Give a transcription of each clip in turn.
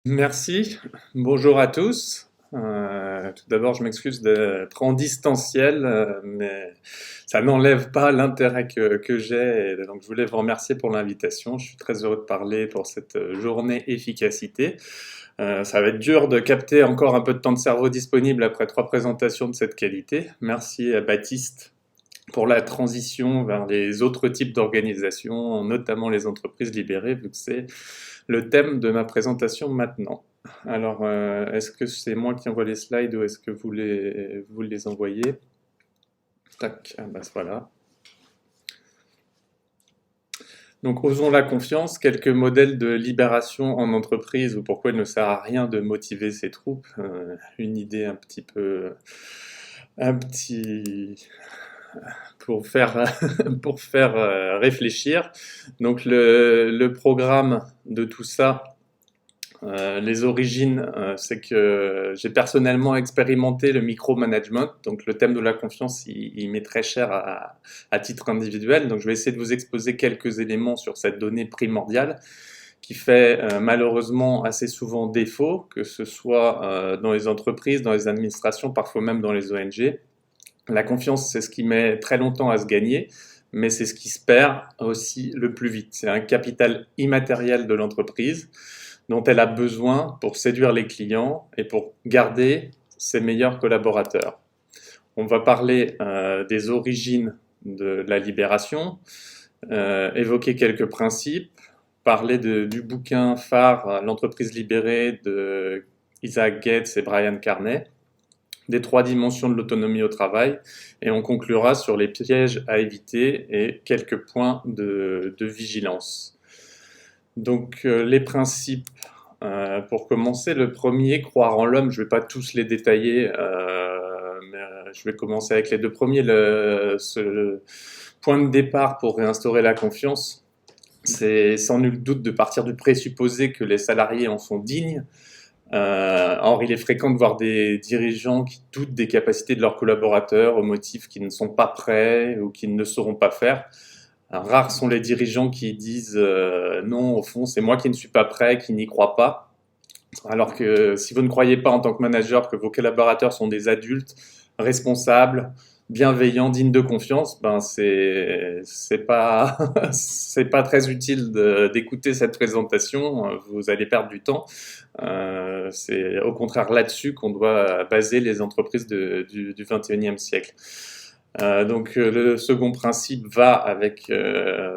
Merci, bonjour à tous. Tout d'abord, je m'excuse d'être en distanciel, mais ça n'enlève pas l'intérêt que j'ai. Et donc, je voulais vous remercier pour l'invitation. Je suis très heureux de parler pour cette journée efficacité. Ça va être dur de capter encore un peu de temps de cerveau disponible après 3 présentations de cette qualité. Merci à Baptiste pour la transition vers les autres types d'organisations, notamment les entreprises libérées, vu que c'est le thème de ma présentation maintenant. Alors, est-ce que c'est moi qui envoie les slides ou est-ce que vous les envoyez? Tac, ah bah voilà. Donc, osons la confiance, quelques modèles de libération en entreprise ou pourquoi il ne sert à rien de motiver ses troupes. Une idée un petit, pour faire réfléchir. Donc le programme de tout ça, les origines, c'est que j'ai personnellement expérimenté le micromanagement. Donc le thème de la confiance, il m'est très cher à titre individuel. Donc je vais essayer de vous exposer quelques éléments sur cette donnée primordiale qui fait malheureusement assez souvent défaut, que ce soit dans les entreprises, dans les administrations, parfois même dans les ONG. La confiance, c'est ce qui met très longtemps à se gagner, mais c'est ce qui se perd aussi le plus vite. C'est un capital immatériel de l'entreprise dont elle a besoin pour séduire les clients et pour garder ses meilleurs collaborateurs. On va parler des origines de la libération, évoquer quelques principes, parler du bouquin phare L'entreprise libérée de Isaac Gates et Brian Carney, des 3 dimensions de l'autonomie au travail, et on conclura sur les pièges à éviter et quelques points de vigilance. Donc les principes, pour commencer, le premier, croire en l'homme, je ne vais pas tous les détailler, mais je vais commencer avec les 2 premiers. Ce point de départ pour réinstaurer la confiance, c'est sans nul doute de partir du présupposé que les salariés en sont dignes. Or, il est fréquent de voir des dirigeants qui doutent des capacités de leurs collaborateurs au motif qu'ils ne sont pas prêts ou qu'ils ne sauront pas faire. Alors, rares sont les dirigeants qui disent non, au fond, c'est moi qui ne suis pas prêt, qui n'y crois pas. Alors que si vous ne croyez pas en tant que manager que vos collaborateurs sont des adultes responsables, bienveillants, dignes de confiance, ben c'est pas c'est pas très utile d'écouter cette présentation. Vous allez perdre du temps. C'est au contraire là-dessus qu'on doit baser les entreprises du 21e siècle. Donc le second principe va avec,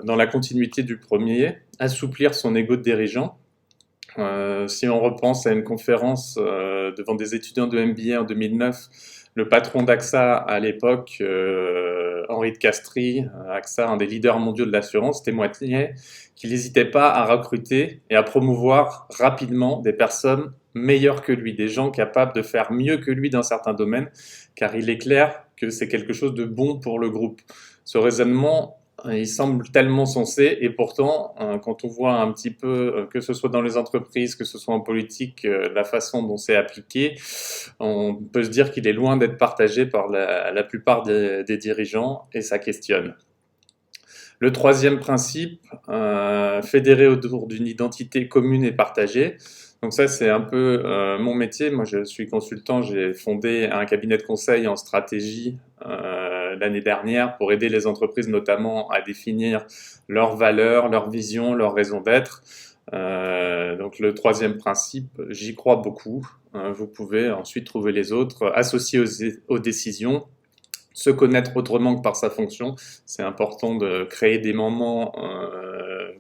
dans la continuité du premier, assouplir son ego de dirigeant. Si on repense à une conférence devant des étudiants de MBA en 2009, le patron d'AXA à l'époque, Henri de Castries, AXA, un des leaders mondiaux de l'assurance, témoignait qu'il n'hésitait pas à recruter et à promouvoir rapidement des personnes meilleures que lui, des gens capables de faire mieux que lui dans certains domaines, car il est clair que c'est quelque chose de bon pour le groupe. Ce raisonnement, il semble tellement sensé et pourtant, quand on voit un petit peu, que ce soit dans les entreprises, que ce soit en politique, la façon dont c'est appliqué, on peut se dire qu'il est loin d'être partagé par la plupart des dirigeants et ça questionne. Le troisième principe, fédérer autour d'une identité commune et partagée. Donc ça, c'est un peu mon métier. Moi, je suis consultant. J'ai fondé un cabinet de conseil en stratégie l'année dernière pour aider les entreprises notamment à définir leurs valeurs, leurs visions, leurs raisons d'être. Donc le troisième principe, j'y crois beaucoup. Vous pouvez ensuite trouver les autres associés aux décisions, se connaître autrement que par sa fonction. C'est important de créer des moments,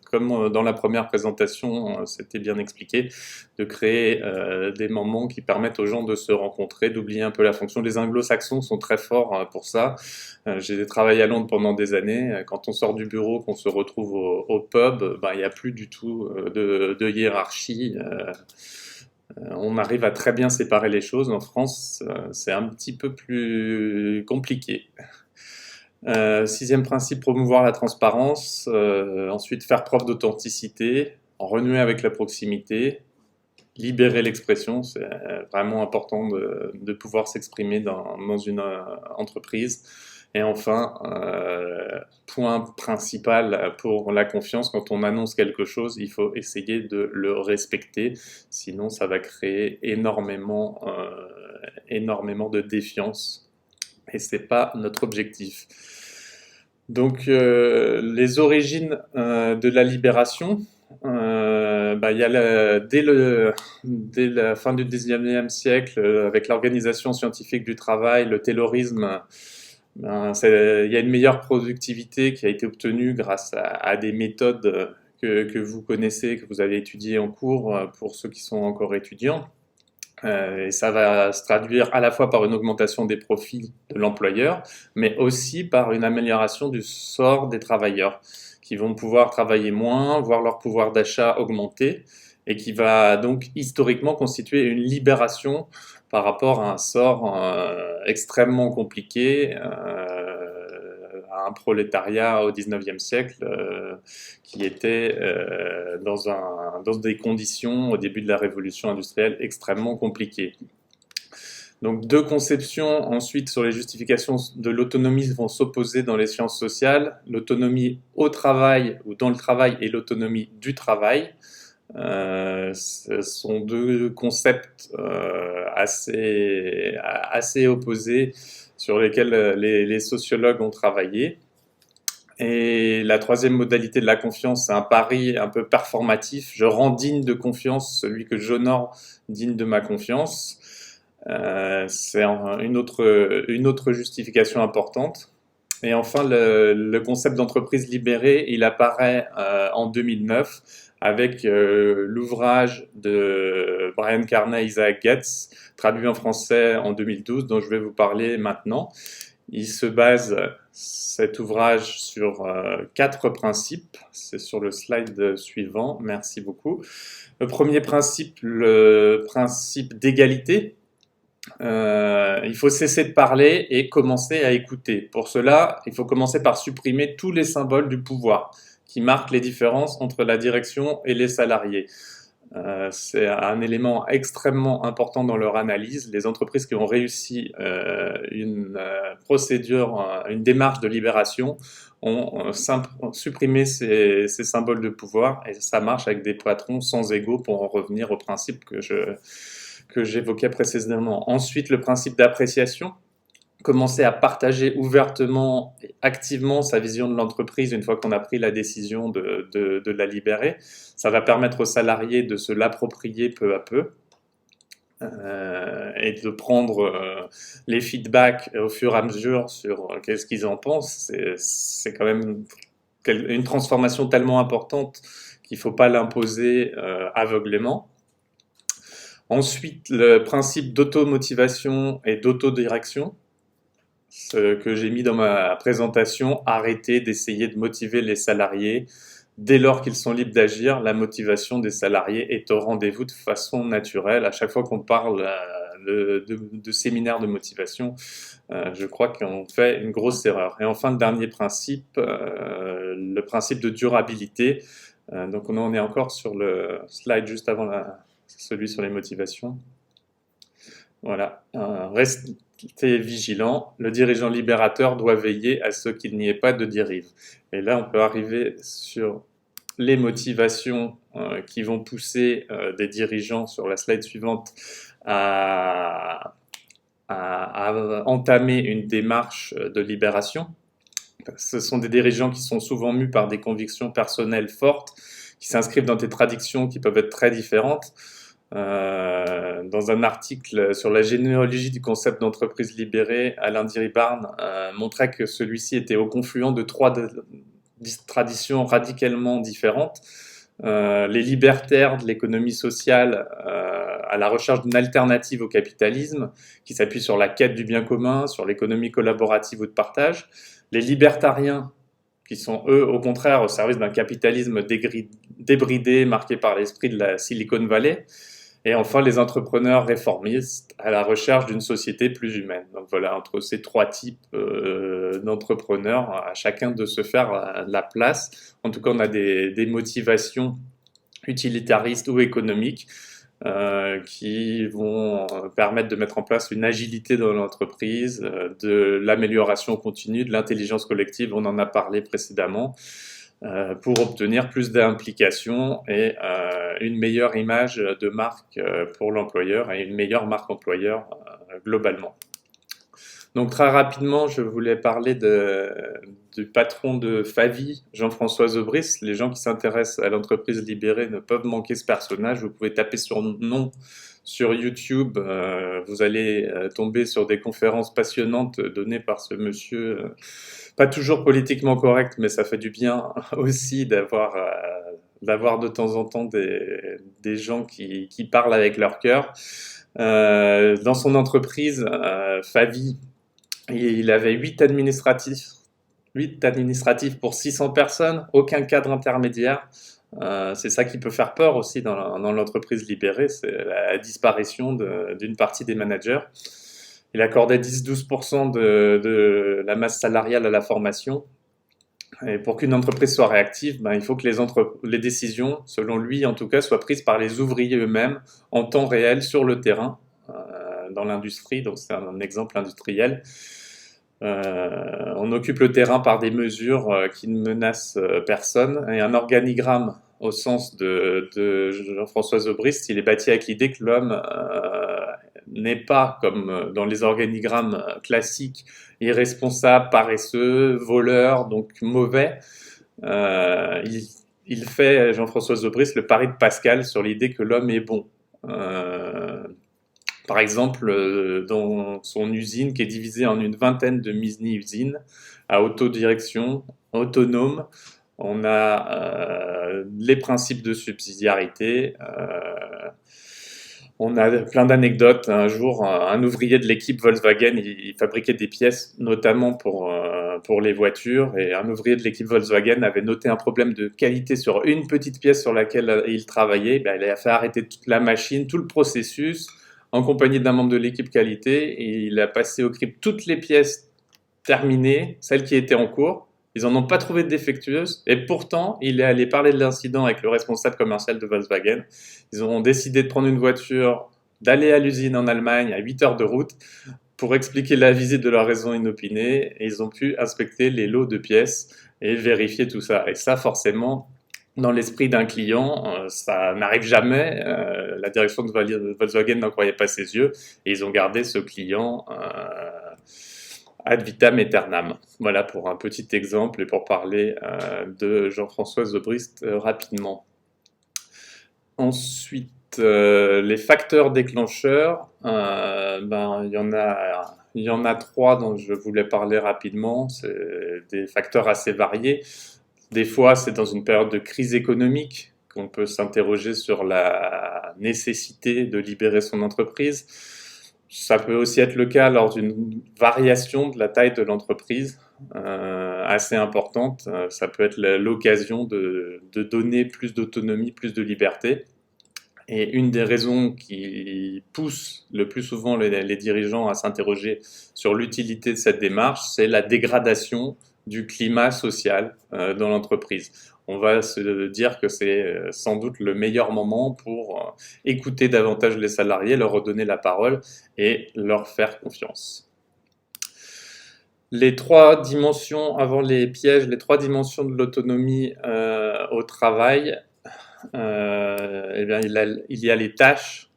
comme dans la première présentation, c'était bien expliqué, de créer des moments qui permettent aux gens de se rencontrer, d'oublier un peu la fonction. Les anglo-saxons sont très forts pour ça. J'ai travaillé à Londres pendant des années. Quand on sort du bureau, qu'on se retrouve au pub, ben, il n'y a plus du tout de hiérarchie. On arrive à très bien séparer les choses. En France, c'est un petit peu plus compliqué. Sixième principe, promouvoir la transparence. Ensuite, faire preuve d'authenticité, renouer avec la proximité, libérer l'expression. C'est vraiment important de pouvoir s'exprimer dans une entreprise. Et enfin, point principal pour la confiance, quand on annonce quelque chose, il faut essayer de le respecter, sinon ça va créer énormément de défiance, et c'est pas notre objectif. Donc, les origines de la libération, il y a dès la fin du 19e siècle, avec l'organisation scientifique du travail, le taylorisme, il y a une meilleure productivité qui a été obtenue grâce à des méthodes que vous connaissez, que vous avez étudiées en cours pour ceux qui sont encore étudiants. Et ça va se traduire à la fois par une augmentation des profits de l'employeur, mais aussi par une amélioration du sort des travailleurs, qui vont pouvoir travailler moins, voir leur pouvoir d'achat augmenter, et qui va donc historiquement constituer une libération par rapport à un sort extrêmement compliqué, à un prolétariat au 19e siècle qui était dans des conditions au début de la révolution industrielle extrêmement compliquées. Donc deux conceptions ensuite sur les justifications de l'autonomie vont s'opposer dans les sciences sociales, l'autonomie au travail ou dans le travail et l'autonomie du travail. Ce sont deux concepts assez opposés sur lesquels les sociologues ont travaillé. Et la troisième modalité de la confiance, c'est un pari un peu performatif. Je rends digne de confiance celui que j'honore digne de ma confiance. C'est une autre justification importante. Et enfin, le concept d'entreprise libérée, il apparaît en 2009 avec l'ouvrage de Brian Carney et Isaac Getz, traduit en français en 2012, dont je vais vous parler maintenant. Il se base, cet ouvrage, sur 4 principes. C'est sur le slide suivant. Merci beaucoup. Le premier principe, le principe d'égalité. Il faut cesser de parler et commencer à écouter. Pour cela, il faut commencer par supprimer tous les symboles du pouvoir qui marquent les différences entre la direction et les salariés. C'est un élément extrêmement important dans leur analyse. Les entreprises qui ont réussi une procédure, une démarche de libération ont supprimé ces symboles de pouvoir, et ça marche avec des patrons sans ego, pour en revenir au principe que j'évoquais précédemment. Ensuite, le principe d'appréciation. Commencer à partager ouvertement et activement sa vision de l'entreprise une fois qu'on a pris la décision de la libérer. Ça va permettre aux salariés de se l'approprier peu à peu et de prendre les feedbacks au fur et à mesure sur qu'est-ce qu'ils en pensent. C'est quand même une transformation tellement importante qu'il ne faut pas l'imposer aveuglément. Ensuite, le principe d'automotivation et d'autodirection. Ce que j'ai mis dans ma présentation, arrêter d'essayer de motiver les salariés. Dès lors qu'ils sont libres d'agir, la motivation des salariés est au rendez-vous de façon naturelle. À chaque fois qu'on parle de séminaire de motivation, je crois qu'on fait une grosse erreur. Et enfin, le dernier principe, le principe de durabilité. Donc on est encore sur le slide juste avant celui sur les motivations. Voilà, restez vigilant, le dirigeant libérateur doit veiller à ce qu'il n'y ait pas de dérive. Et là, on peut arriver sur les motivations qui vont pousser des dirigeants, sur la slide suivante, à entamer une démarche de libération. Ce sont des dirigeants qui sont souvent mus par des convictions personnelles fortes, qui s'inscrivent dans des traditions qui peuvent être très différentes. Dans un article sur la généalogie du concept d'entreprise libérée, Alain Diribarne montrait que celui-ci était au confluent de 3 traditions radicalement différentes. Les libertaires de l'économie sociale à la recherche d'une alternative au capitalisme qui s'appuie sur la quête du bien commun, sur l'économie collaborative ou de partage. Les libertariens qui sont eux au contraire au service d'un capitalisme débridé marqué par l'esprit de la Silicon Valley. Et enfin, les entrepreneurs réformistes à la recherche d'une société plus humaine. Donc voilà, entre ces 3 types d'entrepreneurs, à chacun de se faire la place. En tout cas, on a des motivations utilitaristes ou économiques. qui vont permettre de mettre en place une agilité dans l'entreprise, de l'amélioration continue, de l'intelligence collective, on en a parlé précédemment, pour obtenir plus d'implication et une meilleure image de marque pour l'employeur et une meilleure marque employeur globalement. Donc très rapidement, je voulais parler du patron de Favi, Jean-François Zobris. Les gens qui s'intéressent à l'entreprise libérée ne peuvent manquer ce personnage. Vous pouvez taper son nom sur YouTube. Vous allez tomber sur des conférences passionnantes données par ce monsieur. Pas toujours politiquement correct, mais ça fait du bien aussi d'avoir de temps en temps des gens qui parlent avec leur cœur. Dans son entreprise, Favi, il avait 8 administratifs pour 600 personnes, aucun cadre intermédiaire. C'est ça qui peut faire peur aussi dans l'entreprise libérée, c'est la disparition d'une partie des managers. Il accordait 10-12% de la masse salariale à la formation. Et pour qu'une entreprise soit réactive, il faut que les décisions, selon lui en tout cas, soient prises par les ouvriers eux-mêmes en temps réel sur le terrain, dans l'industrie. Donc c'est un exemple industriel. On occupe le terrain par des mesures qui ne menacent personne, et un organigramme au sens de Jean-François Zobrist, il est bâti avec l'idée que l'homme n'est pas, comme dans les organigrammes classiques, irresponsable, paresseux, voleur, donc mauvais. Il fait, Jean-François Zobrist, le pari de Pascal sur l'idée que l'homme est bon. Par exemple, dans son usine qui est divisée en une vingtaine de mini-usines à autodirection, autonomes, on a les principes de subsidiarité. On a plein d'anecdotes. Un jour, un ouvrier de l'équipe Volkswagen, il fabriquait des pièces notamment pour les voitures, et un ouvrier de l'équipe Volkswagen avait noté un problème de qualité sur une petite pièce sur laquelle il travaillait. Il a fait arrêter toute la machine, tout le processus, en compagnie d'un membre de l'équipe qualité, et il a passé au crible toutes les pièces terminées, celles qui étaient en cours. Ils n'en ont pas trouvé de défectueuses, et pourtant, il est allé parler de l'incident avec le responsable commercial de Volkswagen. Ils ont décidé de prendre une voiture, d'aller à l'usine en Allemagne à 8 heures de route pour expliquer la visite de leur raison inopinée, et ils ont pu inspecter les lots de pièces et vérifier tout ça. Et ça, forcément, dans l'esprit d'un client, ça n'arrive jamais. La direction de Volkswagen n'en croyait pas ses yeux, et ils ont gardé ce client ad vitam aeternam. Voilà pour un petit exemple et pour parler de Jean-François Zobrist rapidement. Ensuite, les facteurs déclencheurs, il y en a 3 dont je voulais parler rapidement. C'est des facteurs assez variés. Des fois, c'est dans une période de crise économique qu'on peut s'interroger sur la nécessité de libérer son entreprise. Ça peut aussi être le cas lors d'une variation de la taille de l'entreprise assez importante. Ça peut être l'occasion de donner plus d'autonomie, plus de liberté. Et une des raisons qui pousse le plus souvent les dirigeants à s'interroger sur l'utilité de cette démarche, c'est la dégradation du climat social dans l'entreprise. On va se dire que c'est sans doute le meilleur moment pour écouter davantage les salariés, leur redonner la parole et leur faire confiance. Les 3 dimensions, avant les pièges, les 3 dimensions de l'autonomie au travail, il y a les tâches,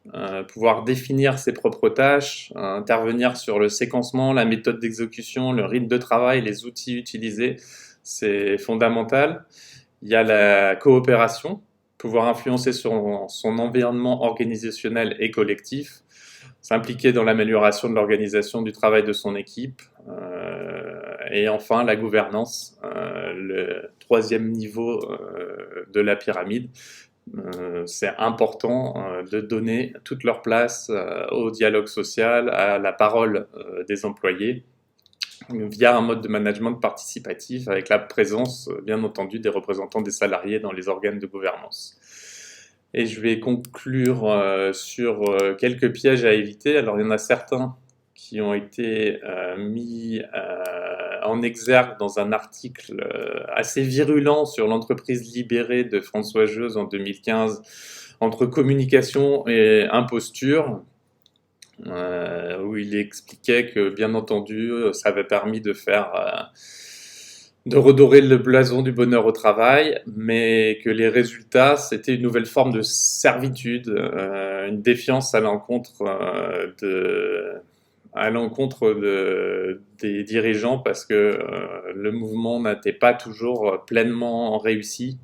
pouvoir définir ses propres tâches, intervenir sur le séquencement, la méthode d'exécution, le rythme de travail, les outils utilisés, c'est fondamental. Il y a la coopération, pouvoir influencer sur son environnement organisationnel et collectif, s'impliquer dans l'amélioration de l'organisation du travail de son équipe, et enfin la gouvernance, le 3e niveau de la pyramide. C'est important de donner toute leur place au dialogue social, à la parole des employés, via un mode de management participatif avec la présence, bien entendu, des représentants des salariés dans les organes de gouvernance. Et je vais conclure sur quelques pièges à éviter. Alors, il y en a certains qui ont été mis en exergue dans un article assez virulent sur l'entreprise libérée de François Jeuze en 2015, entre communication et imposture, où il expliquait que, bien entendu, ça avait permis de redorer le blason du bonheur au travail, mais que les résultats, c'était une nouvelle forme de servitude, une défiance à l'encontre des dirigeants parce que le mouvement n'était pas toujours pleinement réussi.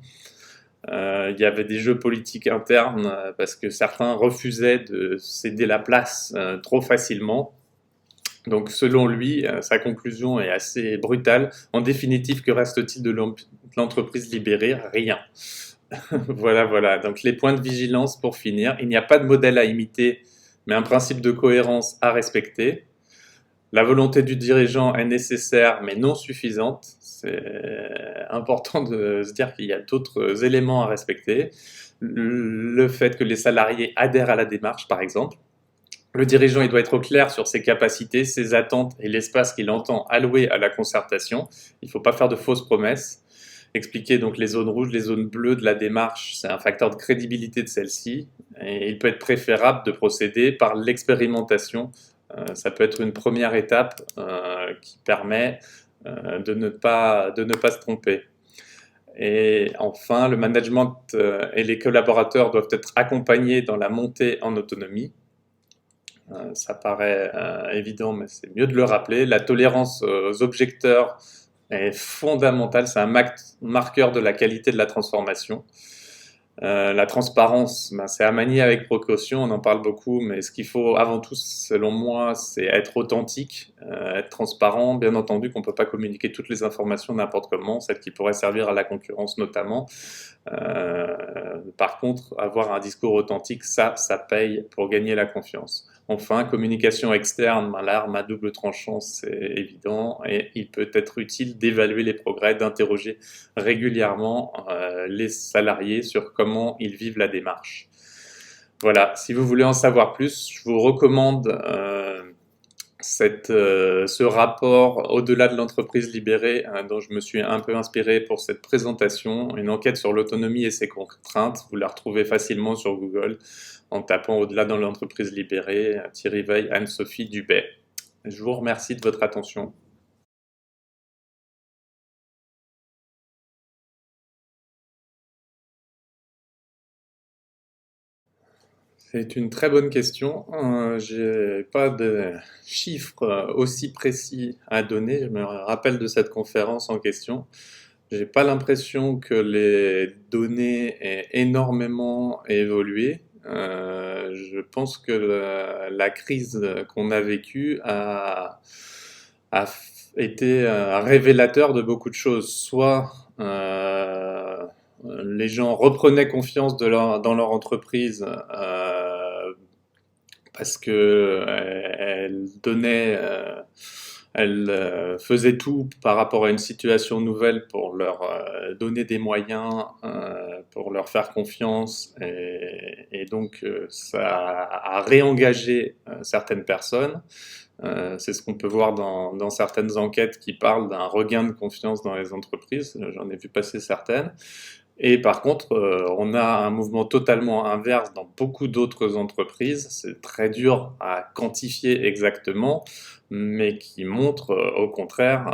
Il y avait des jeux politiques internes parce que certains refusaient de céder la place trop facilement. Donc, selon lui, sa conclusion est assez brutale. En définitive, que reste-t-il de l'entreprise libérée? Rien. Voilà, voilà. Donc, les points de vigilance pour finir. Il n'y a pas de modèle à imiter, mais un principe de cohérence à respecter. La volonté du dirigeant est nécessaire, mais non suffisante. C'est important de se dire qu'il y a d'autres éléments à respecter. Le fait que les salariés adhèrent à la démarche, par exemple. Le dirigeant, il doit être au clair sur ses capacités, ses attentes et l'espace qu'il entend allouer à la concertation. Il ne faut pas faire de fausses promesses. Expliquer donc les zones rouges, les zones bleues de la démarche, c'est un facteur de crédibilité de celle-ci. Et il peut être préférable de procéder par l'expérimentation. Ça peut être une première étape qui permet de ne pas se tromper. Et enfin, le management et les collaborateurs doivent être accompagnés dans la montée en autonomie. Ça paraît évident, mais c'est mieux de le rappeler. La tolérance aux objecteurs est fondamentale, c'est un marqueur de la qualité de la transformation. La transparence, c'est à manier avec précaution, on en parle beaucoup, mais ce qu'il faut avant tout, selon moi, c'est être authentique, être transparent. Bien entendu qu'on ne peut pas communiquer toutes les informations n'importe comment, celles qui pourraient servir à la concurrence notamment. Par contre, avoir un discours authentique, ça paye pour gagner la confiance. Enfin, communication externe, l'arme à double tranchant, c'est évident, et il peut être utile d'évaluer les progrès, d'interroger régulièrement les salariés sur comment ils vivent la démarche. Voilà, si vous voulez en savoir plus, je vous recommande ce rapport au-delà de l'entreprise libérée dont je me suis un peu inspiré pour cette présentation, une enquête sur l'autonomie et ses contraintes. Vous la retrouvez facilement sur Google en tapant au-delà de l'entreprise libérée, Thierry Veil, Anne-Sophie Dubay. Je vous remercie de votre attention. C'est une très bonne question. J'ai pas de chiffres aussi précis à donner. Je me rappelle de cette conférence en question. J'ai pas l'impression que les données aient énormément évolué. Je pense que la crise qu'on a vécue a été un révélateur de beaucoup de choses. Soit les gens reprenaient confiance dans leur entreprise parce que elle faisait tout par rapport à une situation nouvelle pour leur donner des moyens, pour leur faire confiance, et donc ça a réengagé certaines personnes. C'est ce qu'on peut voir dans certaines enquêtes qui parlent d'un regain de confiance dans les entreprises. J'en ai vu passer certaines. Et par contre, on a un mouvement totalement inverse dans beaucoup d'autres entreprises. C'est très dur à quantifier exactement, mais qui montre au contraire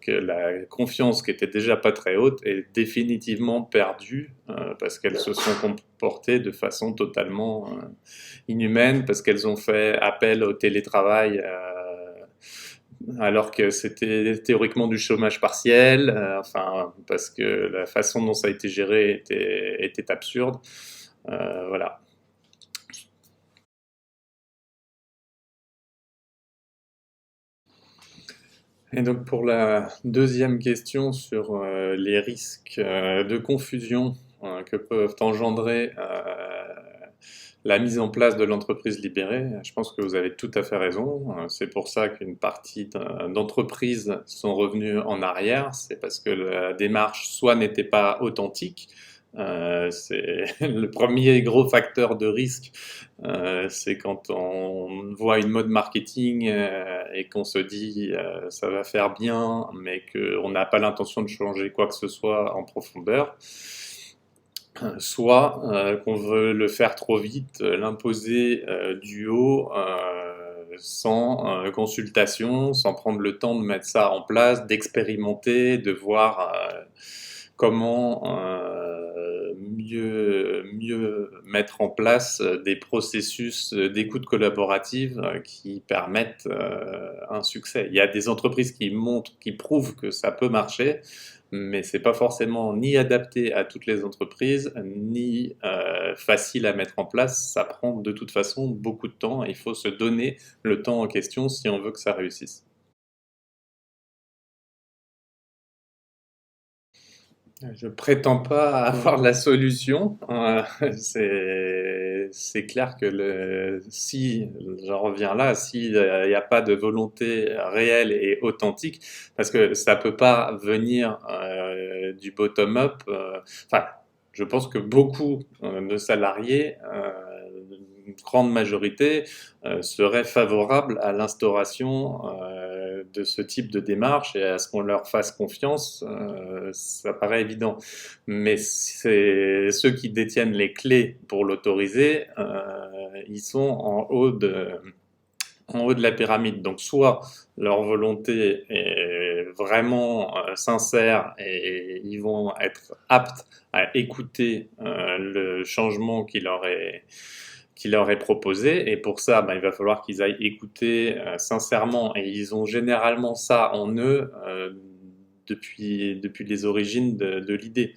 que la confiance qui était déjà pas très haute est définitivement perdue parce qu'elles se sont comportées de façon totalement inhumaine, parce qu'elles ont fait appel au télétravail alors que c'était théoriquement du chômage partiel, enfin, parce que la façon dont ça a été géré était absurde. Voilà. Et donc pour la deuxième question sur les risques de confusion que peuvent engendrer la mise en place de l'entreprise libérée, je pense que vous avez tout à fait raison. C'est pour ça qu'une partie d'entreprises sont revenues en arrière. C'est parce que la démarche soit n'était pas authentique. C'est le premier gros facteur de risque. C'est quand on voit une mode marketing et qu'on se dit ça va faire bien, mais qu'on n'a pas l'intention de changer quoi que ce soit en profondeur. soit qu'on veut le faire trop vite, l'imposer du haut, sans consultation, sans prendre le temps de mettre ça en place, d'expérimenter, de voir comment mieux mettre en place des processus d'écoute collaborative qui permettent un succès. Il y a des entreprises qui montrent, qui prouvent que ça peut marcher, mais c'est pas forcément ni adapté à toutes les entreprises, ni facile à mettre en place. Ça prend de toute façon beaucoup de temps et il faut se donner le temps en question si on veut que ça réussisse. Je prétends pas avoir la solution. C'est clair que si, j'en reviens là, s'il n'y a pas de volonté réelle et authentique, parce que ça peut pas venir du bottom-up. Enfin, je pense que beaucoup de salariés, une grande majorité, seraient favorables à l'instauration de ce type de démarche et à ce qu'on leur fasse confiance. Ça paraît évident. Mais c'est ceux qui détiennent les clés pour l'autoriser, ils sont en haut de la pyramide. Donc soit leur volonté est vraiment sincère et ils vont être aptes à écouter le changement qui leur est proposé. Et pour ça, ben, il va falloir qu'ils aillent écouter sincèrement. Et ils ont généralement ça en eux depuis les origines de l'idée.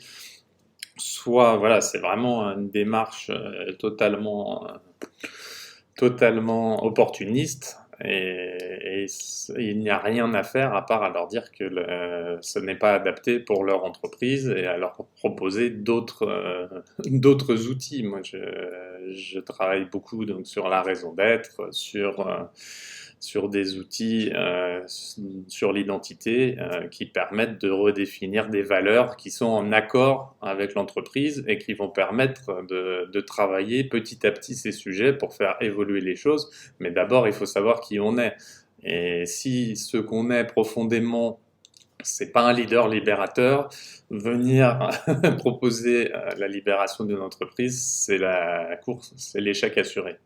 Soit, voilà, c'est vraiment une démarche totalement opportuniste. Et il n'y a rien à faire à part à leur dire que ce n'est pas adapté pour leur entreprise et à leur proposer d'autres outils. Moi, je travaille beaucoup donc, sur la raison d'être, sur des outils, sur l'identité qui permettent de redéfinir des valeurs qui sont en accord avec l'entreprise et qui vont permettre de travailler petit à petit ces sujets pour faire évoluer les choses. Mais d'abord, il faut savoir qui on est. Et si ce qu'on est profondément, c'est pas un leader libérateur, venir proposer la libération d'une entreprise, c'est la course, c'est l'échec assuré.